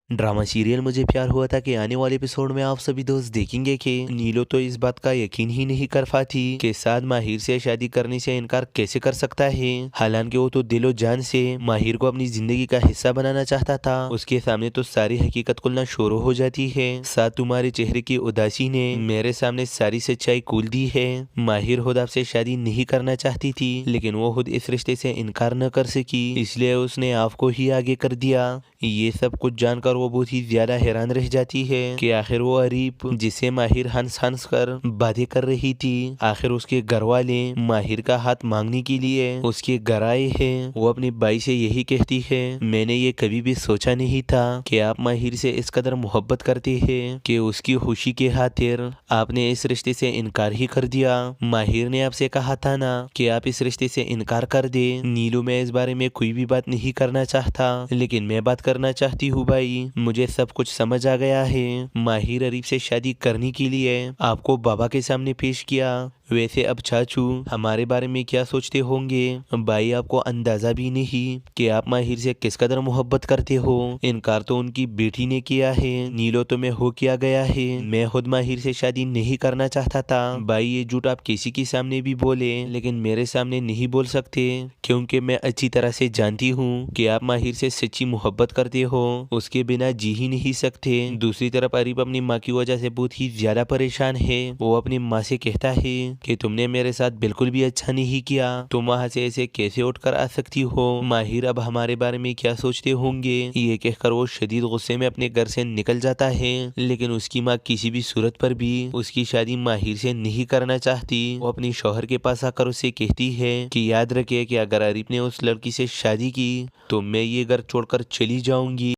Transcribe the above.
Drama serial मुझे प्यार हुआ था कि आने वाले एपिसोड में आप सभी दोस्त देखेंगे कि नीलो तो इस बात का यकीन ही नहीं कर पाती कि साद माहिर से शादी करने से इनकार कैसे कर सकता है। हालांकि वो तो दिलो जान से माहिर को अपनी जिंदगी का हिस्सा बनाना चाहता था। उसके सामने तो सारी हकीकत खुलना शुरू हो जाती है। साथ तुम्हारे चेहरे की उदासी ने मेरे सामने सारी सच्चाई खोल दी है। माहिर खुद आपसे शादी नहीं करना चाहती थी, लेकिन वो खुद इस रिश्ते से इनकार न कर सकी, इसलिए उसने आपको ही आगे कर दिया। ये सब कुछ जानकर वो बहुत ही ज्यादा हैरान रह जाती है कि आखिर वो अरीब जिसे माहिर हंस हंस कर बातें कर रही थी, आखिर उसके घर वाले माहिर का हाथ मांगने के लिए उसके घर आए हैं। वो अपनी बाई से यही कहती है, मैंने ये कभी भी सोचा नहीं था कि आप माहिर से इस कदर मोहब्बत करते हैं कि उसकी खुशी के खातिर आपने इस रिश्ते से इनकार ही कर दिया। माहिर ने आपसे कहा था ना कि आप इस रिश्ते से इनकार कर दे। नीलू, मैं इस बारे में कोई भी बात नहीं करना चाहता, लेकिन मैं बात करना चाहती हूँ भाई। मुझे सब कुछ समझ आ गया है। माहिर अरीब से शादी करने के लिए आपको बाबा के सामने पेश किया। वैसे अब चाचू हमारे बारे में क्या सोचते होंगे? भाई, आपको अंदाजा भी नहीं कि आप माहिर से किस कदर मोहब्बत करते हो। इनकार तो उनकी बेटी ने किया है। नीलो तो मैं हो किया गया है। मैं खुद माहिर से शादी नहीं करना चाहता था। भाई, ये झूठ आप किसी के सामने भी बोले, लेकिन मेरे सामने नहीं बोल सकते, क्योंकि मैं अच्छी तरह से जानती हूँ कि आप माहिर से सच्ची मोहब्बत करते हो। उसके बिना जी ही नहीं सकते। दूसरी तरफ अरीब अपनी माँ की वजह से बहुत ही ज्यादा परेशान है। वो अपनी माँ से कहता है कि तुमने मेरे साथ बिल्कुल भी अच्छा नहीं किया, तुम वहाँ से ऐसे कैसे उठकर आ सकती हो? माहिर अब हमारे बारे में क्या सोचते होंगे? ये कहकर वो शदीद गुस्से में अपने घर से निकल जाता है। लेकिन उसकी माँ किसी भी सूरत पर भी उसकी शादी माहिर से नहीं करना चाहती। वो अपनी शौहर के पास आकर उसे कहती है कि याद रखे कि अगर अरीब ने उस लड़की से शादी की तो मैं ये घर छोड़कर चली जाऊंगी।